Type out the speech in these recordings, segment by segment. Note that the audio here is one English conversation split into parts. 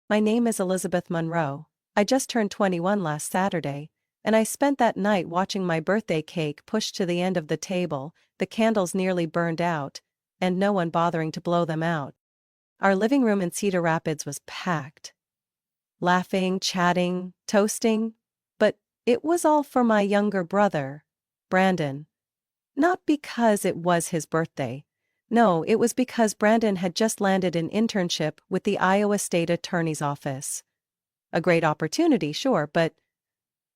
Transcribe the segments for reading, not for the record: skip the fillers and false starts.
My name is Elizabeth Monroe. I just turned 21 last Saturday, and I spent that night watching my birthday cake pushed to the end of the table, the candles nearly burned out, and no one bothering to blow them out. Our living room in Cedar Rapids was packed. Laughing, chatting, toasting. But it was all for my younger brother, Brandon. Not because it was his birthday. No, it was because Brandon had just landed an internship with the Iowa State Attorney's Office. A great opportunity, sure, but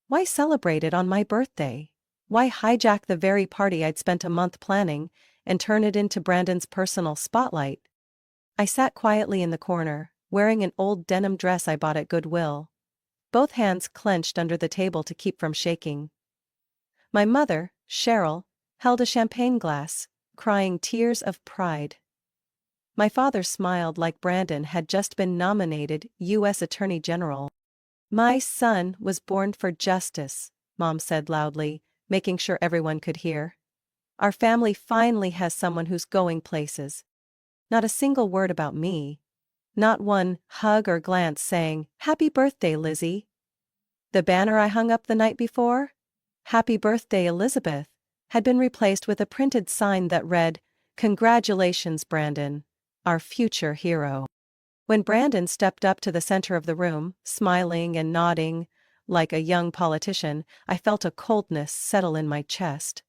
why celebrate it on my birthday? Why hijack the very party I'd spent a month planning and turn it into Brandon's personal spotlight? I sat quietly in the corner, wearing an old denim dress I bought at Goodwill. Both hands clenched under the table to keep from shaking. My mother, Cheryl, held a champagne glass, crying tears of pride. My father smiled like Brandon had just been nominated U.S. Attorney General. "My son was born for justice," Mom said loudly, making sure everyone could hear. "Our family finally has someone who's going places." Not a single word about me. Not one hug or glance saying, "Happy birthday, Lizzie." The banner I hung up the night before, "Happy birthday, Elizabeth," had been replaced with a printed sign that read, "Congratulations, Brandon, our future hero." When Brandon stepped up to the center of the room, smiling and nodding, like a young politician, I felt a coldness settle in my chest.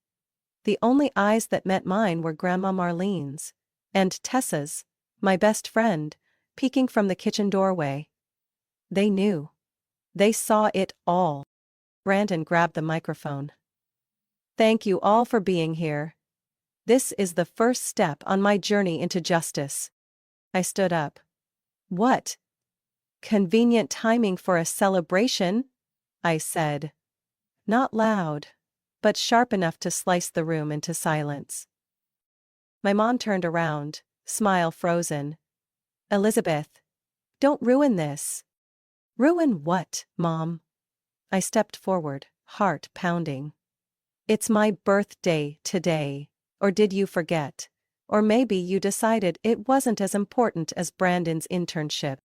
The only eyes that met mine were Grandma Marlene's and Tessa's, my best friend, peeking from the kitchen doorway. They knew. They saw it all. Brandon grabbed the microphone. "Thank you all for being here. This is the first step on my journey into justice." I stood up. "What convenient timing for a celebration," I said. Not loud, but sharp enough to slice the room into silence. My mom turned around, smile frozen. "Elizabeth, don't ruin this." "Ruin what, Mom?" I stepped forward, heart pounding. "It's my birthday today, or did you forget? Or maybe you decided it wasn't as important as Brandon's internship."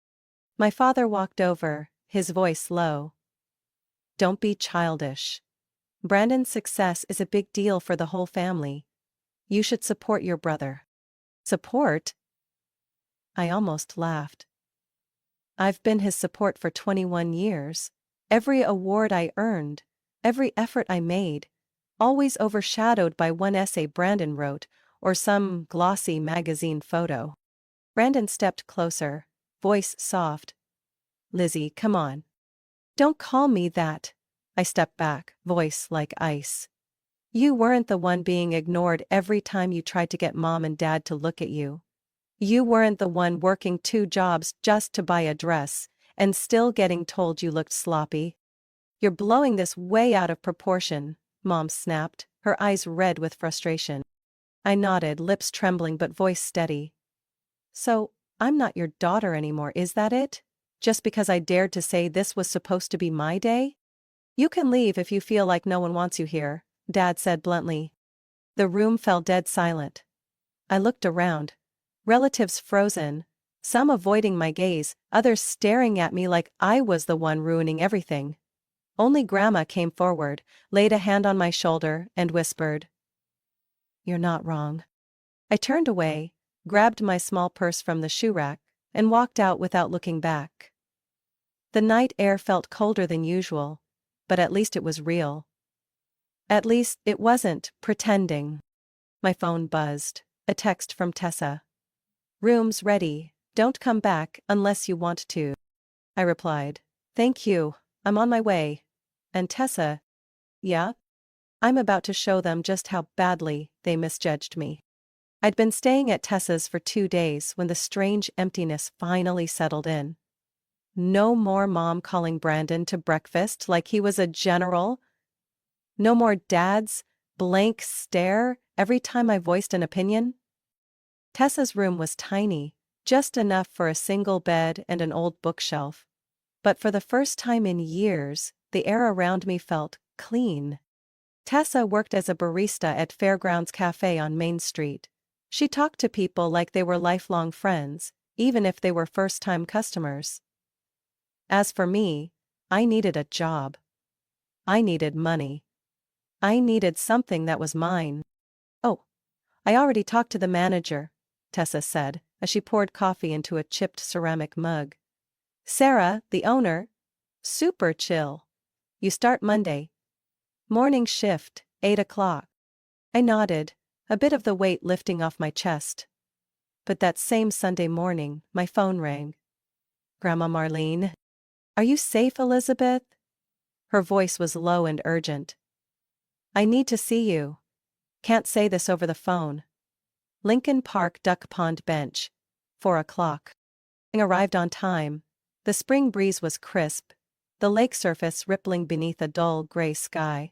My father walked over, his voice low. "Don't be childish. Brandon's success is a big deal for the whole family. You should support your brother." "Support?" I almost laughed. "I've been his support for 21 years. Every award I earned, every effort I made, always overshadowed by one essay Brandon wrote or some glossy magazine photo." Brandon stepped closer, voice soft. "Lizzie, come on. Don't call me that." I stepped back, voice like ice. "You weren't the one being ignored every time you tried to get Mom and Dad to look at you. You weren't the one working 2 jobs just to buy a dress and still getting told you looked sloppy. You're blowing this way out of proportion," Mom snapped, her eyes red with frustration. I nodded, lips trembling but voice steady. "So, I'm not your daughter anymore, is that it? Just because I dared to say this was supposed to be my day?" "You can leave if you feel like no one wants you here," Dad said bluntly. The room fell dead silent. I looked around. Relatives frozen, some avoiding my gaze, others staring at me like I was the one ruining everything. Only Grandma came forward, laid a hand on my shoulder, and whispered, "You're not wrong." I turned away, grabbed my small purse from the shoe rack, and walked out without looking back. The night air felt colder than usual, but at least it was real. At least it wasn't pretending. My phone buzzed, a text from Tessa. "Room's ready, don't come back unless you want to." I replied, "Thank you, I'm on my way." And Tessa, "Yeah? I'm about to show them just how badly they misjudged me." I'd been staying at Tessa's for 2 days when the strange emptiness finally settled in. No more Mom calling Brandon to breakfast like he was a general. No more Dad's blank stare every time I voiced an opinion. Tessa's room was tiny, just enough for a single bed and an old bookshelf. But for the first time in years, the air around me felt clean. Tessa worked as a barista at Fairgrounds Cafe on Main Street. She talked to people like they were lifelong friends, even if they were first-time customers. As for me, I needed a job. I needed money. I needed something that was mine. Oh, I already talked to the manager, Tessa said, as she poured coffee into a chipped ceramic mug. Sarah, the owner, super chill. You start Monday. Morning shift, 8 o'clock. I nodded, a bit of the weight lifting off my chest. But that same Sunday morning, my phone rang. Grandma Marlene. Are you safe, Elizabeth? Her voice was low and urgent. I need to see you. Can't say this over the phone. Lincoln Park Duck Pond Bench. 4 o'clock. I arrived on time. The spring breeze was crisp, the lake surface rippling beneath a dull gray sky.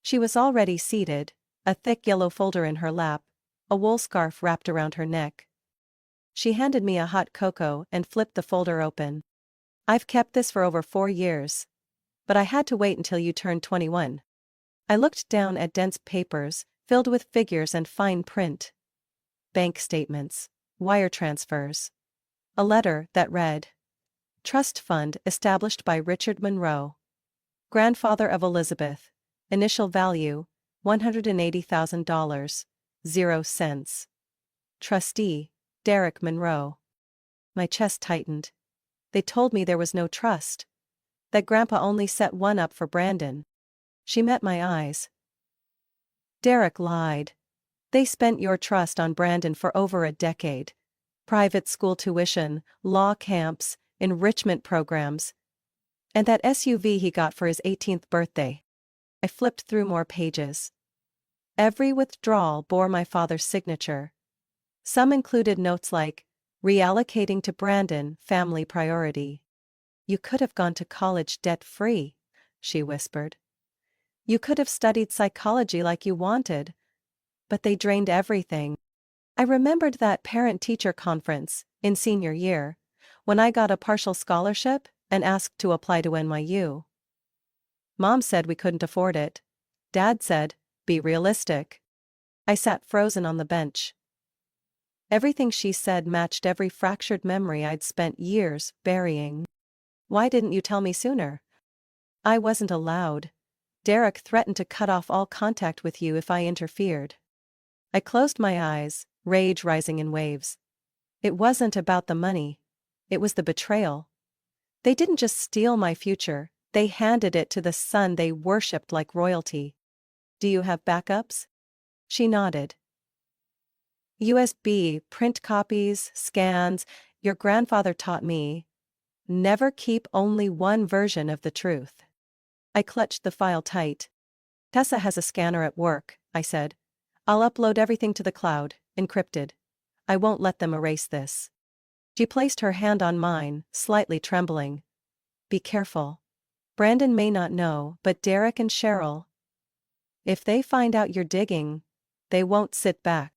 She was already seated, a thick yellow folder in her lap, a wool scarf wrapped around her neck. She handed me a hot cocoa and flipped the folder open. I've kept this for over 4 years. But I had to wait until you turned 21. I looked down at dense papers, filled with figures and fine print. Bank statements, wire transfers. A letter that read, Trust Fund established by Richard Monroe. Grandfather of Elizabeth. Initial value, $180,000. 0 cents. Trustee, Derek Monroe. My chest tightened. They told me there was no trust. That Grandpa only set one up for Brandon. She met my eyes. Derek lied. They spent your trust on Brandon for over a decade. Private school tuition, law camps, enrichment programs. And that SUV he got for his 18th birthday. I flipped through more pages. Every withdrawal bore my father's signature. Some included notes like, reallocating to Brandon, family priority. You could have gone to college debt-free, she whispered. You could have studied psychology like you wanted. But they drained everything. I remembered that parent-teacher conference, in senior year, when I got a partial scholarship and asked to apply to NYU. Mom said we couldn't afford it. Dad said, be realistic. I sat frozen on the bench. Everything she said matched every fractured memory I'd spent years burying. Why didn't you tell me sooner? I wasn't allowed. Derek threatened to cut off all contact with you if I interfered. I closed my eyes, rage rising in waves. It wasn't about the money. It was the betrayal. They didn't just steal my future, they handed it to the son they worshipped like royalty. Do you have backups? She nodded. USB, print copies, scans. Your grandfather taught me. Never keep only one version of the truth. I clutched the file tight. Tessa has a scanner at work, I said. I'll upload everything to the cloud, encrypted. I won't let them erase this. She placed her hand on mine, slightly trembling. Be careful. Brandon may not know, but Derek and Cheryl. If they find out you're digging, they won't sit back.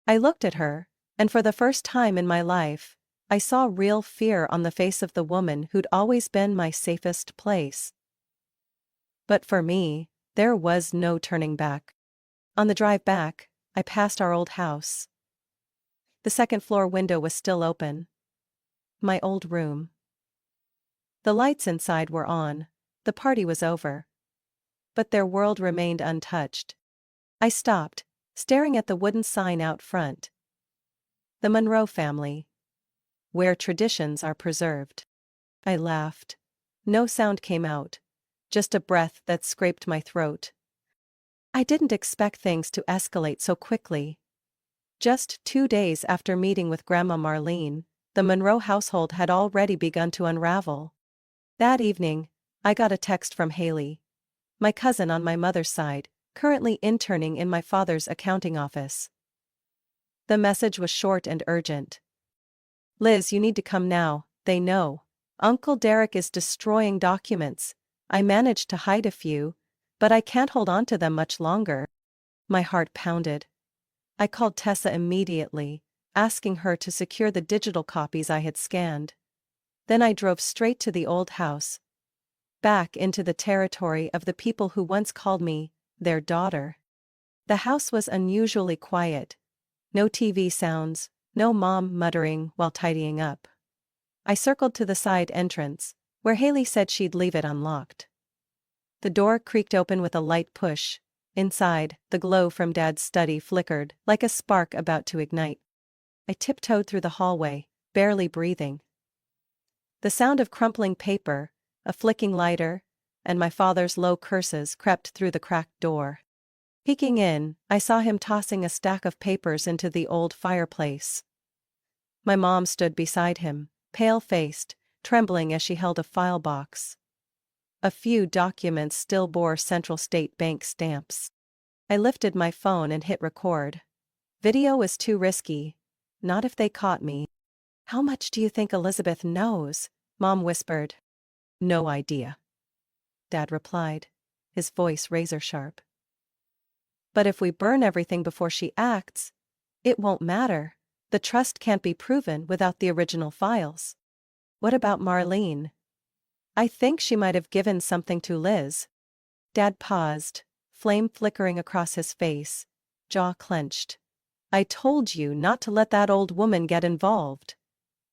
I looked at her, and for the first time in my life, I saw real fear on the face of the woman who'd always been my safest place. But for me, there was no turning back. On the drive back, I passed our old house. The second-floor window was still open. My old room. The lights inside were on. The party was over. But their world remained untouched. I stopped, staring at the wooden sign out front. The Monroe family. Where traditions are preserved. I laughed. No sound came out. Just a breath that scraped my throat. I didn't expect things to escalate so quickly. Just 2 days after meeting with Grandma Marlene, the Monroe household had already begun to unravel. That evening, I got a text from Haley, my cousin on my mother's side, currently interning in my father's accounting office. The message was short and urgent. Liz, you need to come now, they know. Uncle Derek is destroying documents. I managed to hide a few, but I can't hold on to them much longer. My heart pounded. I called Tessa immediately, asking her to secure the digital copies I had scanned. Then I drove straight to the old house. Back into the territory of the people who once called me their daughter. The house was unusually quiet. No TV sounds, no mom muttering while tidying up. I circled to the side entrance, where Haley said she'd leave it unlocked. The door creaked open with a light push. Inside, the glow from Dad's study flickered like a spark about to ignite. I tiptoed through the hallway, barely breathing. The sound of crumpling paper, a flicking lighter, and my father's low curses crept through the cracked door. Peeking in, I saw him tossing a stack of papers into the old fireplace. My mom stood beside him, pale-faced, trembling as she held a file box. A few documents still bore Central State Bank stamps. I lifted my phone and hit record. Video was too risky. Not if they caught me. "How much do you think Elizabeth knows?" Mom whispered. "No idea," Dad replied, his voice razor-sharp. "But if we burn everything before she acts, it won't matter. The trust can't be proven without the original files." "What about Marlene?" "I think she might have given something to Liz." Dad paused, flame flickering across his face, jaw clenched. "I told you not to let that old woman get involved.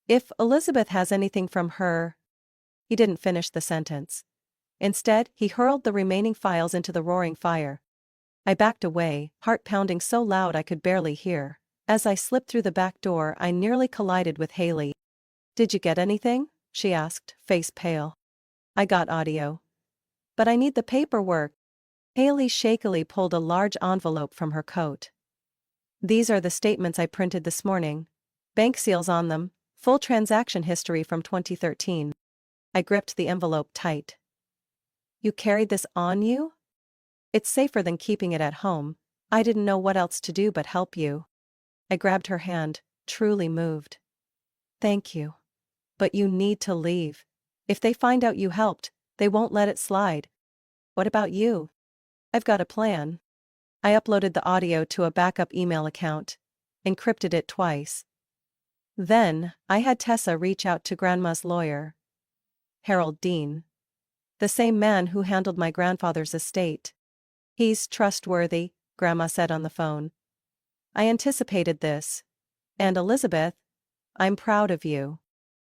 If Elizabeth has anything from her—" He didn't finish the sentence. Instead, he hurled the remaining files into the roaring fire. I backed away, heart pounding so loud I could barely hear. As I slipped through the back door, I nearly collided with Haley. "Did you get anything?" she asked, face pale. "I got audio. But I need the paperwork." Haley shakily pulled a large envelope from her coat. "These are the statements I printed this morning. Bank seals on them, full transaction history from 2013. I gripped the envelope tight. "You carried this on you?" "It's safer than keeping it at home. I didn't know what else to do but help you." I grabbed her hand, truly moved. "Thank you. But you need to leave. If they find out you helped, they won't let it slide." "What about you?" "I've got a plan." I uploaded the audio to a backup email account, encrypted it twice. Then, I had Tessa reach out to Grandma's lawyer, Harold Dean. The same man who handled my grandfather's estate. "He's trustworthy," Grandma said on the phone. "I anticipated this. And Elizabeth, I'm proud of you."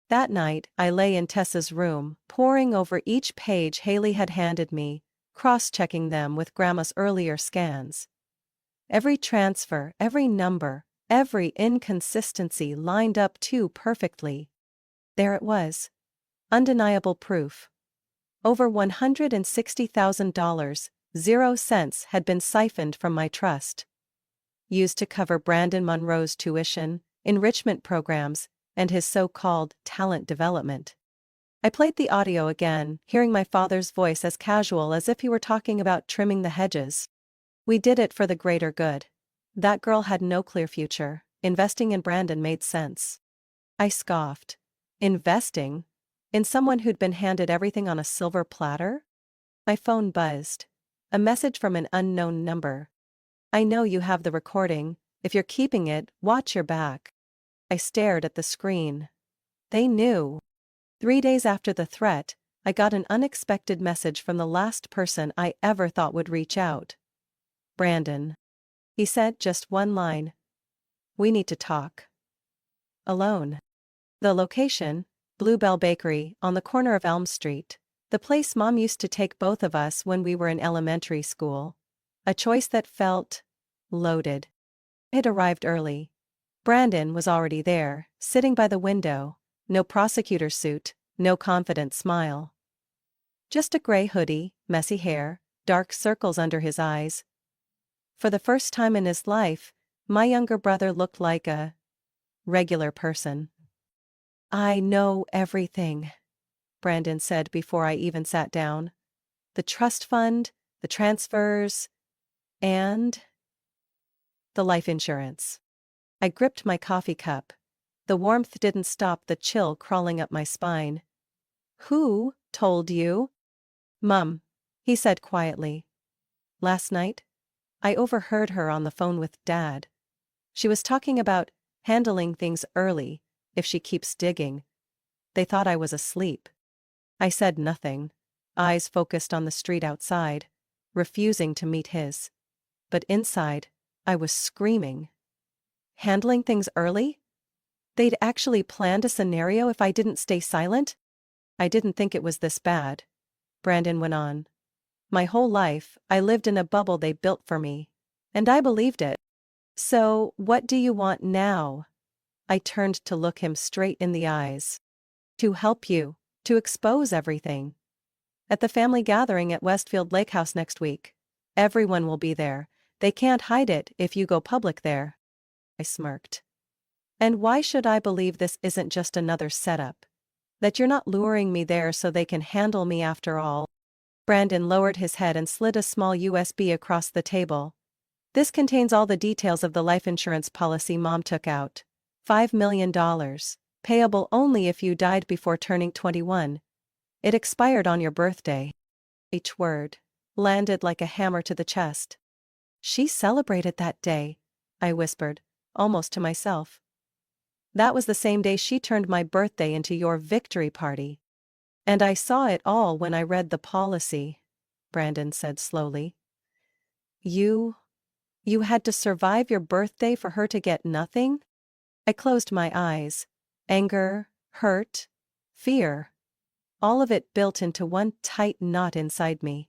That night, I lay in Tessa's room, poring over each page Haley had handed me, cross-checking them with Grandma's earlier scans. Every transfer, every number, every inconsistency lined up too perfectly. There it was. Undeniable proof. Over $160,000, 0 cents had been siphoned from my trust. Used to cover Brandon Monroe's tuition, enrichment programs, and his so-called talent development. I played the audio again, hearing my father's voice as casual as if he were talking about trimming the hedges. "We did it for the greater good. That girl had no clear future. Investing in Brandon made sense." I scoffed. Investing? In someone who'd been handed everything on a silver platter? My phone buzzed. A message from an unknown number. "I know you have the recording. If you're keeping it, watch your back." I stared at the screen. They knew. 3 days after the threat, I got an unexpected message from the last person I ever thought would reach out. "Brandon." He said just one line. "We need to talk." Alone. The location? Bluebell Bakery, on the corner of Elm Street. The place Mom used to take both of us when we were in elementary school. A choice that felt loaded. It arrived early. Brandon was already there, sitting by the window. No prosecutor suit, no confident smile. Just a gray hoodie, messy hair, dark circles under his eyes. For the first time in his life, my younger brother looked like a regular person. "I know everything," Brandon said before I even sat down. "The trust fund, the transfers, and the life insurance." I gripped my coffee cup. The warmth didn't stop the chill crawling up my spine. "Who told you?" "Mum," he said quietly. "Last night, I overheard her on the phone with Dad. She was talking about handling things early, if she keeps digging. They thought I was asleep." I said nothing, eyes focused on the street outside, refusing to meet his. But inside, I was screaming. Handling things early? They'd actually planned a scenario if I didn't stay silent? I didn't think it was this bad, Brandon went on. My whole life, I lived in a bubble they built for me. And I believed it. So, what do you want now? I turned to look him straight in the eyes. To help you, to expose everything. At the family gathering at Westfield Lake House next week. Everyone will be there. They can't hide it if you go public there. I smirked. And why should I believe this isn't just another setup? That you're not luring me there so they can handle me after all? Brandon lowered his head and slid a small USB across the table. This contains all the details of the life insurance policy Mom took out. $5 million. Payable only if you died before turning 21. It expired on your birthday. Each word landed like a hammer to the chest. She celebrated that day, I whispered, almost to myself. That was the same day she turned my birthday into your victory party. And I saw it all when I read the policy, Brandon said slowly. You had to survive your birthday for her to get nothing? I closed my eyes. Anger, hurt, fear. All of it built into one tight knot inside me.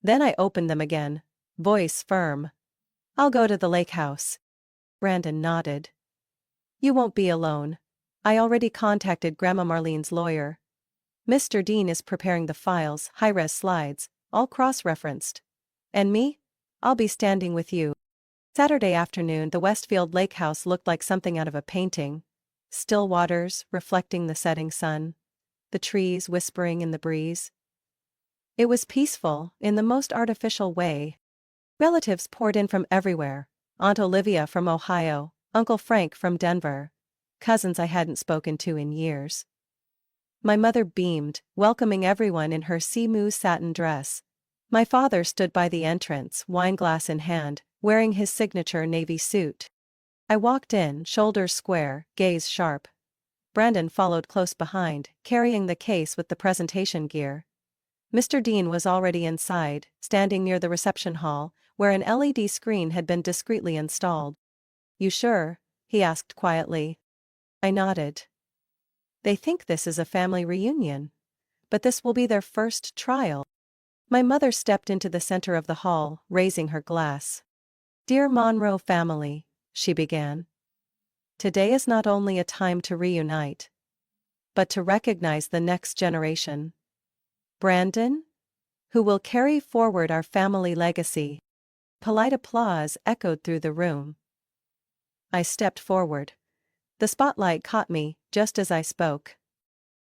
Then I opened them again, voice firm. I'll go to the lake house. Brandon nodded. You won't be alone. I already contacted Grandma Marlene's lawyer. Mr. Dean is preparing the files, high-res slides, all cross-referenced. And me? I'll be standing with you. Saturday afternoon, the Westfield Lake House looked like something out of a painting. Still waters reflecting the setting sun. The trees whispering in the breeze. It was peaceful, in the most artificial way. Relatives poured in from everywhere. Aunt Olivia from Ohio, Uncle Frank from Denver. Cousins I hadn't spoken to in years. My mother beamed, welcoming everyone in her sea-moose satin dress. My father stood by the entrance, wineglass in hand, wearing his signature navy suit. I walked in, shoulders square, gaze sharp. Brandon followed close behind, carrying the case with the presentation gear. Mr. Dean was already inside, standing near the reception hall, where an LED screen had been discreetly installed. You sure? He asked quietly. I nodded. They think this is a family reunion. But this will be their first trial. My mother stepped into the center of the hall, raising her glass. Dear Monroe family, she began. Today is not only a time to reunite, but to recognize the next generation. Brandon, who will carry forward our family legacy. Polite applause echoed through the room. I stepped forward. The spotlight caught me, just as I spoke.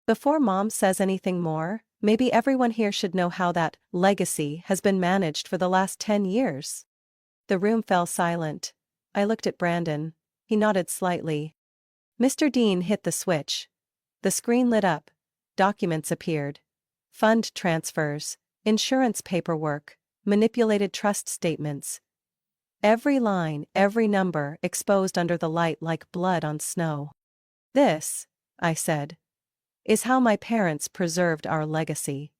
Before Mom says anything more, maybe everyone here should know how that legacy has been managed for the last 10 years. The room fell silent. I looked at Brandon. He nodded slightly. Mr. Dean hit the switch. The screen lit up. Documents appeared. Fund transfers, insurance paperwork, manipulated trust statements. Every line, every number exposed under the light like blood on snow. This, I said, is how my parents preserved our legacy.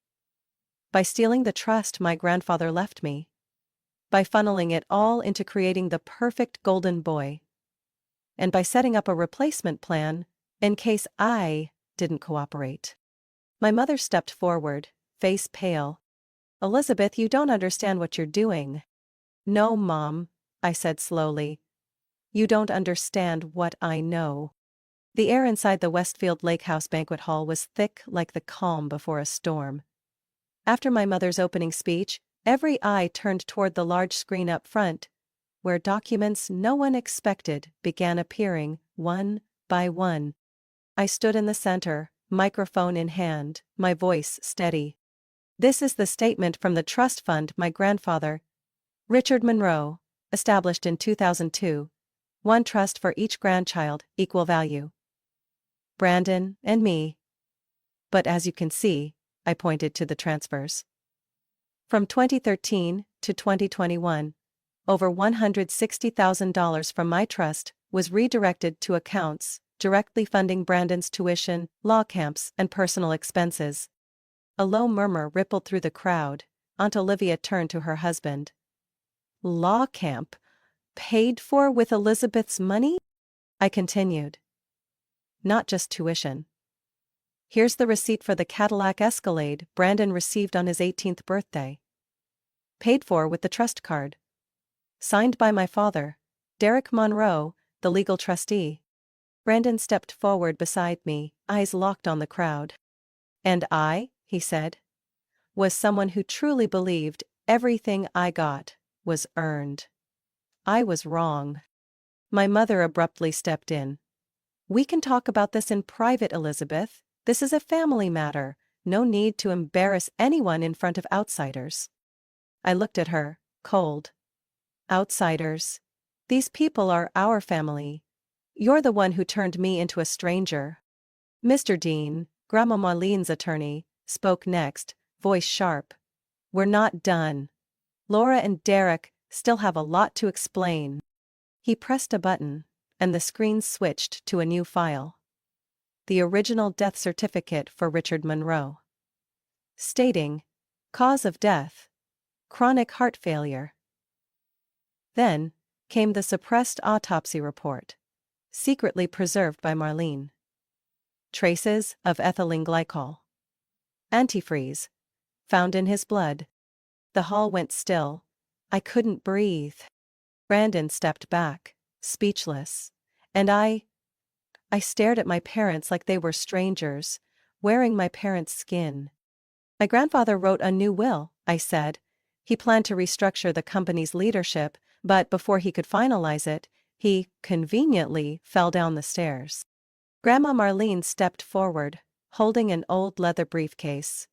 By stealing the trust my grandfather left me. By funneling it all into creating the perfect golden boy. And by setting up a replacement plan, in case I didn't cooperate. My mother stepped forward, face pale. Elizabeth, you don't understand what you're doing. No, Mom, I said slowly. You don't understand what I know. The air inside the Westfield Lake House banquet hall was thick like the calm before a storm. After my mother's opening speech, every eye turned toward the large screen up front, where documents no one expected began appearing, one by one. I stood in the center, microphone in hand, my voice steady. This is the statement from the trust fund my grandfather, Richard Monroe, established in 2002. One trust for each grandchild, equal value. Brandon and me. But as you can see, I pointed to the transfers. From 2013 to 2021, over $160,000 from my trust was redirected to accounts, directly funding Brandon's tuition, law camps, and personal expenses. A low murmur rippled through the crowd. Aunt Olivia turned to her husband. Law camp? Paid for with Elizabeth's money? I continued. not just tuition. Here's the receipt for the Cadillac Escalade Brandon received on his 18th birthday. Paid for with the trust card. Signed by my father, Derek Monroe, the legal trustee. Brandon stepped forward beside me, eyes locked on the crowd. And I, he said, was someone who truly believed everything I got was earned. I was wrong. My mother abruptly stepped in. We can talk about this in private, Elizabeth. This is a family matter. No need to embarrass anyone in front of outsiders. I looked at her, cold. Outsiders. These people are our family. You're the one who turned me into a stranger. Mr. Dean, Grandma Marlene's attorney, spoke next, voice sharp. We're not done. Laura and Derek still have a lot to explain. He pressed a button, and the screen switched to a new file. The original death certificate for Richard Monroe. Stating, cause of death, chronic heart failure. Then came the suppressed autopsy report, secretly preserved by Marlene. Traces of ethylene glycol. Antifreeze. Found in his blood. The hall went still. I couldn't breathe. Brandon stepped back, speechless. And I stared at my parents like they were strangers, wearing my parents' skin. My grandfather wrote a new will, I said. He planned to restructure the company's leadership, but before he could finalize it, he, conveniently, fell down the stairs. Grandma Marlene stepped forward, holding an old leather briefcase.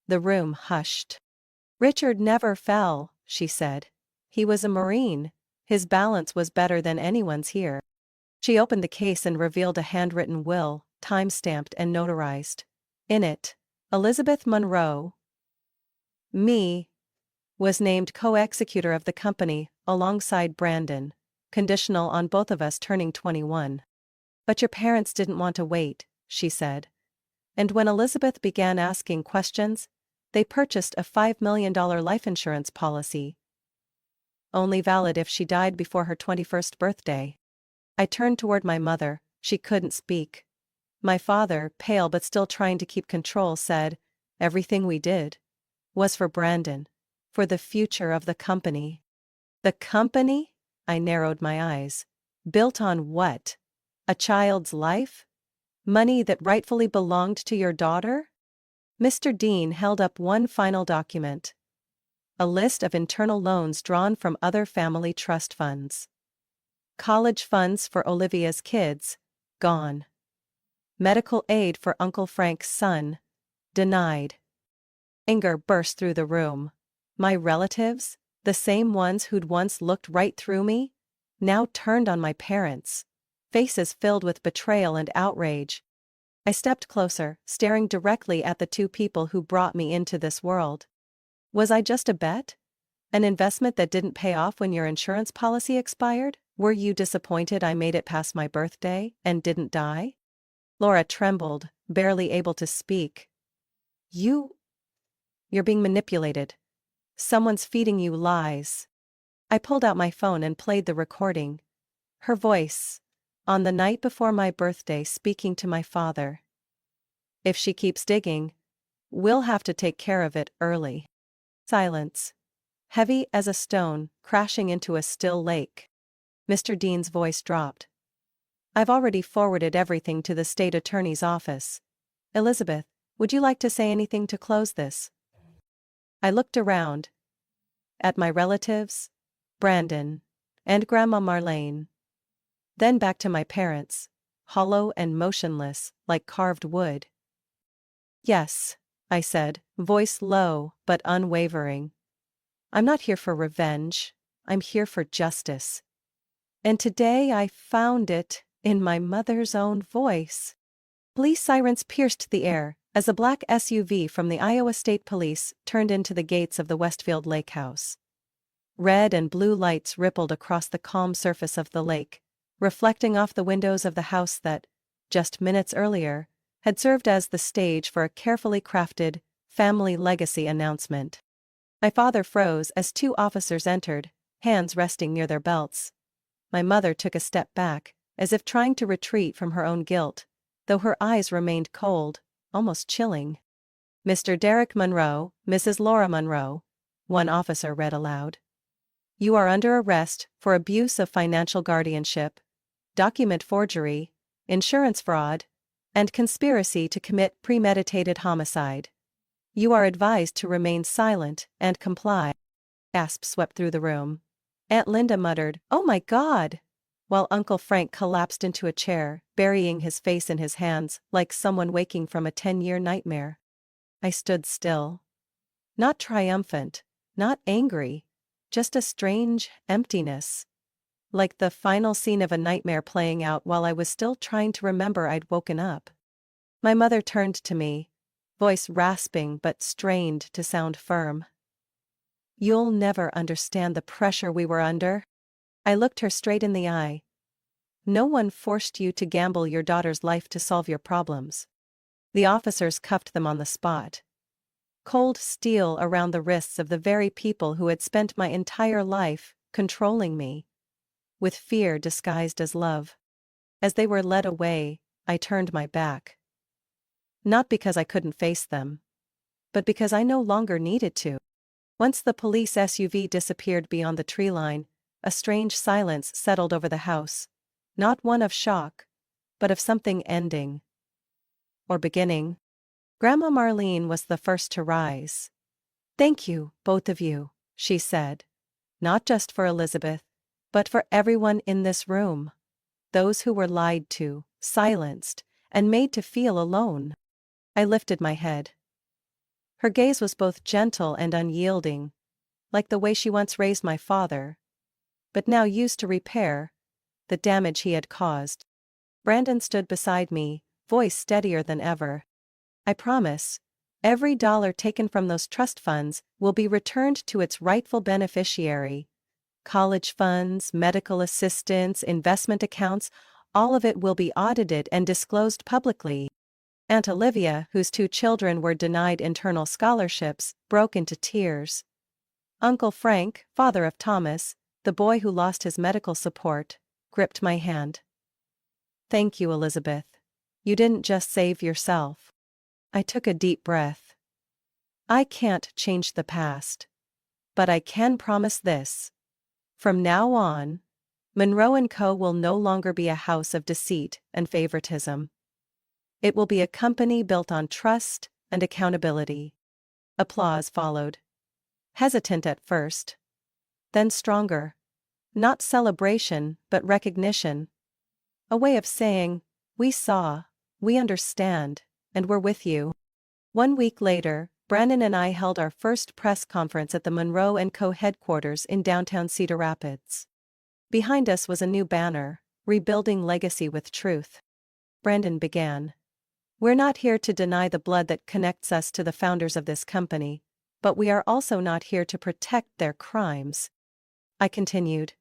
The room hushed. Richard never fell, she said. He was a Marine. His balance was better than anyone's here. She opened the case and revealed a handwritten will, time-stamped and notarized. In it, Elizabeth Monroe, me, was named co-executor of the company, alongside Brandon, conditional on both of us turning 21. But your parents didn't want to wait, she said. And when Elizabeth began asking questions, they purchased a $5 million life insurance policy. Only valid if she died before her 21st birthday. I turned toward my mother. She couldn't speak. My father, pale but still trying to keep control, said, everything we did was for Brandon, for the future of the company. The company? I narrowed my eyes. Built on what? A child's life? Money that rightfully belonged to your daughter? Mr. Dean held up one final document. A list of internal loans drawn from other family trust funds. College funds for Olivia's kids, gone. Medical aid for Uncle Frank's son, denied. Anger burst through the room. My relatives, the same ones who'd once looked right through me, now turned on my parents, faces filled with betrayal and outrage. I stepped closer, staring directly at the two people who brought me into this world. Was I just a bet? An investment that didn't pay off when your insurance policy expired? Were you disappointed I made it past my birthday and didn't die? Laura trembled, barely able to speak. You're being manipulated. Someone's feeding you lies. I pulled out my phone and played the recording. Her voice, on the night before my birthday, speaking to my father. If she keeps digging, we'll have to take care of it early. Silence. Heavy as a stone, crashing into a still lake. Mr. Dean's voice dropped. I've already forwarded everything to the state attorney's office. Elizabeth, would you like to say anything to close this? I looked around. At my relatives, Brandon, and Grandma Marlene. Then back to my parents, hollow and motionless, like carved wood. Yes, I said, voice low but unwavering. I'm not here for revenge, I'm here for justice. And today I found it, in my mother's own voice. Police sirens pierced the air, as a black SUV from the Iowa State Police turned into the gates of the Westfield Lake House. Red and blue lights rippled across the calm surface of the lake, reflecting off the windows of the house that, just minutes earlier, had served as the stage for a carefully crafted, family legacy announcement. My father froze as two officers entered, hands resting near their belts. My mother took a step back, as if trying to retreat from her own guilt, though her eyes remained cold, almost chilling. "Mr. Derek Monroe, Mrs. Laura Monroe," one officer read aloud. "You are under arrest for abuse of financial guardianship, document forgery, insurance fraud, and conspiracy to commit premeditated homicide. You are advised to remain silent and comply." Gasps swept through the room. Aunt Linda muttered, "Oh my God!" while Uncle Frank collapsed into a chair, burying his face in his hands like someone waking from a 10-year nightmare. I stood still. Not triumphant, not angry, just a strange emptiness. Like the final scene of a nightmare playing out while I was still trying to remember I'd woken up. My mother turned to me, voice rasping but strained to sound firm. "You'll never understand the pressure we were under." I looked her straight in the eye. "No one forced you to gamble your daughter's life to solve your problems." The officers cuffed them on the spot. Cold steel around the wrists of the very people who had spent my entire life controlling me, with fear disguised as love. As they were led away, I turned my back. Not because I couldn't face them, but because I no longer needed to. Once the police SUV disappeared beyond the tree line, a strange silence settled over the house. Not one of shock, but of something ending. Or beginning. Grandma Marlene was the first to rise. "Thank you, both of you," she said. "Not just for Elizabeth, but for everyone in this room. Those who were lied to, silenced, and made to feel alone." I lifted my head. Her gaze was both gentle and unyielding, like the way she once raised my father, but now used to repair the damage he had caused. Brandon stood beside me, voice steadier than ever. "I promise, every dollar taken from those trust funds will be returned to its rightful beneficiary. College funds, medical assistance, investment accounts, all of it will be audited and disclosed publicly." Aunt Olivia, whose 2 children were denied internal scholarships, broke into tears. Uncle Frank, father of Thomas, the boy who lost his medical support, gripped my hand. "Thank you, Elizabeth. You didn't just save yourself." I took a deep breath. I can't change the past. But I can promise this. From now on, Monroe & Co. will no longer be a house of deceit and favoritism. It will be a company built on trust and accountability. Applause followed. Hesitant at first. Then stronger. Not celebration, but recognition. A way of saying, "We saw, we understand, and we're with you." 1 week later, Brandon and I held our first press conference at the Monroe & Co. headquarters in downtown Cedar Rapids. Behind us was a new banner, "Rebuilding Legacy with Truth." Brandon began. "We're not here to deny the blood that connects us to the founders of this company, but we are also not here to protect their crimes." I continued.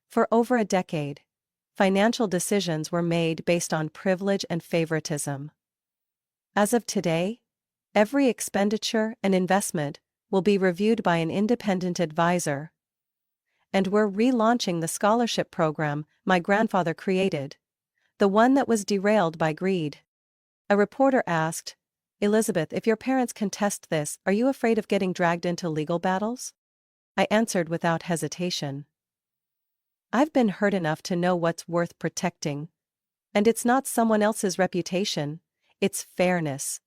"For over a decade, financial decisions were made based on privilege and favoritism. As of today, every expenditure and investment will be reviewed by an independent advisor. And we're relaunching the scholarship program my grandfather created, the one that was derailed by greed." A reporter asked, "Elizabeth, if your parents contest this, are you afraid of getting dragged into legal battles?" I answered without hesitation. "I've been hurt enough to know what's worth protecting. And it's not someone else's reputation, it's fairness.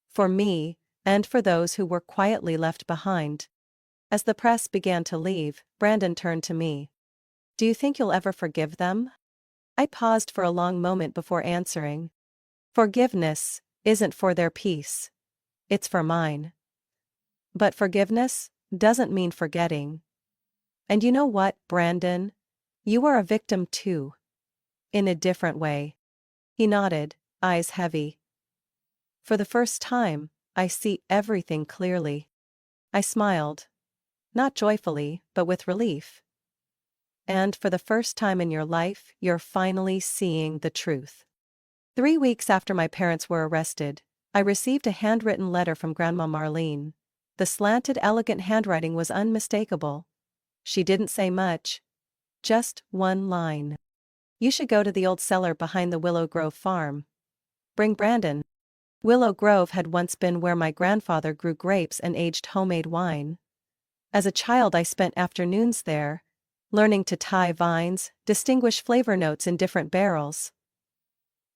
For me, and for those who were quietly left behind." As the press began to leave, Brandon turned to me. "Do you think you'll ever forgive them?" I paused for a long moment before answering. "Forgiveness isn't for their peace. It's for mine. But forgiveness doesn't mean forgetting. And you know what, Brandon? You are a victim too. In a different way." He nodded, eyes heavy. "For the first time, I see everything clearly." I smiled. Not joyfully, but with relief. "And for the first time in your life, you're finally seeing the truth." 3 weeks after my parents were arrested, I received a handwritten letter from Grandma Marlene. The slanted, elegant handwriting was unmistakable. She didn't say much. Just one line. You should go to the old cellar behind the Willow Grove farm. Bring Brandon. Willow Grove had once been where my grandfather grew grapes and aged homemade wine. As a child, I spent afternoons there, learning to tie vines, distinguish flavor notes in different barrels.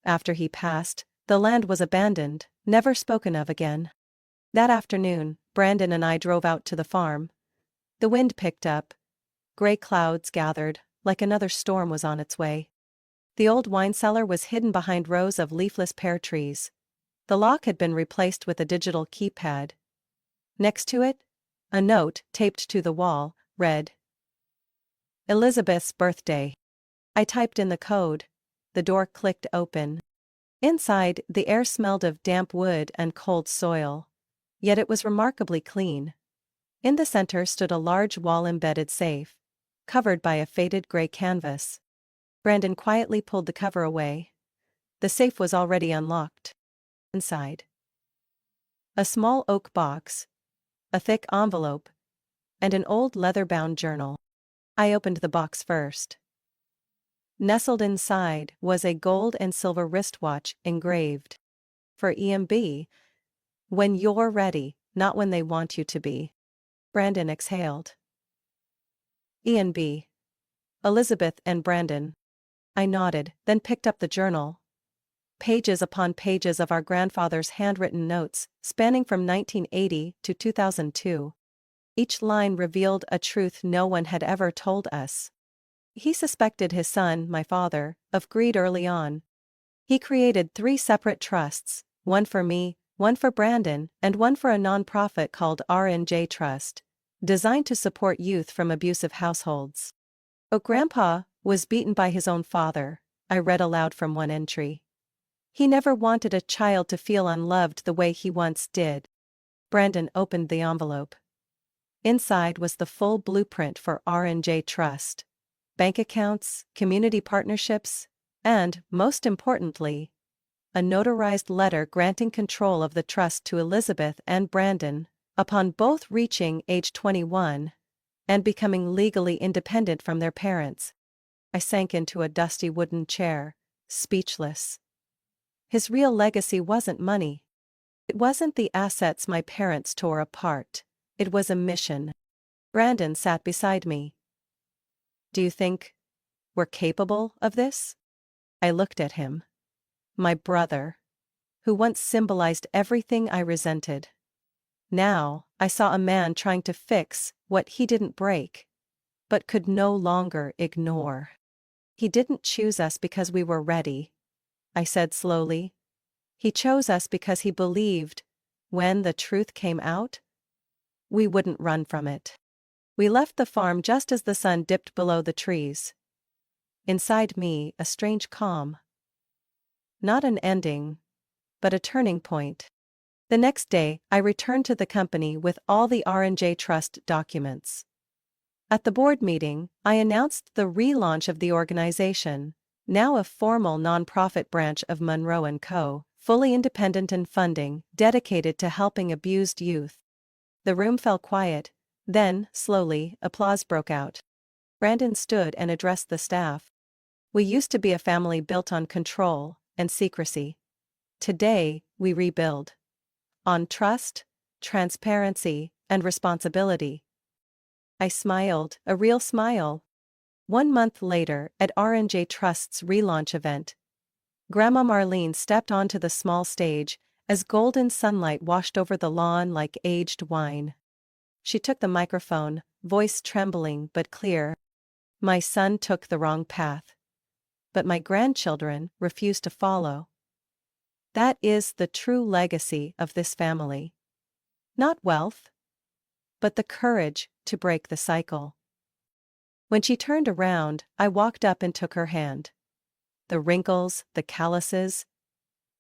After he passed, the land was abandoned, never spoken of again. That afternoon, Brandon and I drove out to the farm. The wind picked up. Gray clouds gathered, like another storm was on its way. The old wine cellar was hidden behind rows of leafless pear trees. The lock had been replaced with a digital keypad. Next to it, a note, taped to the wall, read, "Elizabeth's birthday." I typed in the code. The door clicked open. Inside, the air smelled of damp wood and cold soil. Yet it was remarkably clean. In the center stood a large wall-embedded safe, covered by a faded gray canvas. Brandon quietly pulled the cover away. The safe was already unlocked. Inside, a small oak box, a thick envelope, and an old leather-bound journal. I opened the box first. Nestled inside was a gold and silver wristwatch engraved, "For EMB, when you're ready, not when they want you to be." Brandon exhaled. "ENB. Elizabeth and Brandon." I nodded, then picked up the journal. Pages upon pages of our grandfather's handwritten notes, spanning from 1980 to 2002. Each line revealed a truth no one had ever told us. He suspected his son, my father, of greed early on. He created 3 separate trusts, one for me, one for Brandon, and one for a nonprofit called R&J Trust, designed to support youth from abusive households. "Oh, Grandpa was beaten by his own father," I read aloud from one entry. "He never wanted a child to feel unloved the way he once did." Brandon opened the envelope. Inside was the full blueprint for R&J Trust. Bank accounts, community partnerships, and, most importantly, a notarized letter granting control of the trust to Elizabeth and Brandon, upon both reaching age 21 and becoming legally independent from their parents. I sank into a dusty wooden chair, speechless. His real legacy wasn't money. It wasn't the assets my parents tore apart. It was a mission. Brandon sat beside me. "Do you think we're capable of this?" I looked at him. My brother, who once symbolized everything I resented. Now, I saw a man trying to fix what he didn't break, but could no longer ignore. "He didn't choose us because we were ready," I said slowly. "He chose us because he believed, when the truth came out, we wouldn't run from it." We left the farm just as the sun dipped below the trees. Inside me, a strange calm. Not an ending, but a turning point. The next day, I returned to the company with all the R&J Trust documents. At the board meeting, I announced the relaunch of the organization, now a formal nonprofit branch of Monroe & Co., fully independent in funding, dedicated to helping abused youth. The room fell quiet. Then, slowly, applause broke out. Brandon stood and addressed the staff. "We used to be a family built on control and secrecy. Today, we rebuild. On trust, transparency, and responsibility." I smiled, a real smile. 1 month later, at R&J Trust's relaunch event, Grandma Marlene stepped onto the small stage as golden sunlight washed over the lawn like aged wine. She took the microphone, voice trembling but clear. "My son took the wrong path. But my grandchildren refuse to follow. That is the true legacy of this family. Not wealth, but the courage to break the cycle." When she turned around, I walked up and took her hand. The wrinkles, the calluses,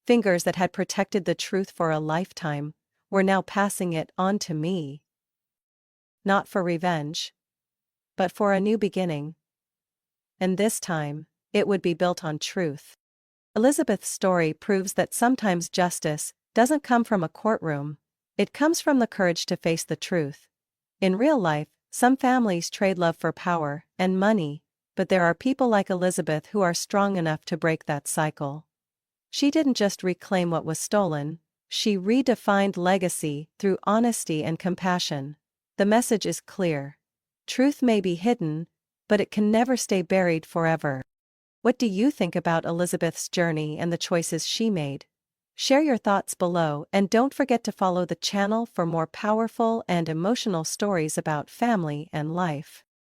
fingers that had protected the truth for a lifetime, were now passing it on to me. Not for revenge, but for a new beginning. And this time, it would be built on truth. Elizabeth's story proves that sometimes justice doesn't come from a courtroom, it comes from the courage to face the truth. In real life, some families trade love for power and money, but there are people like Elizabeth who are strong enough to break that cycle. She didn't just reclaim what was stolen, she redefined legacy through honesty and compassion. The message is clear. Truth may be hidden, but it can never stay buried forever. What do you think about Elizabeth's journey and the choices she made? Share your thoughts below and don't forget to follow the channel for more powerful and emotional stories about family and life.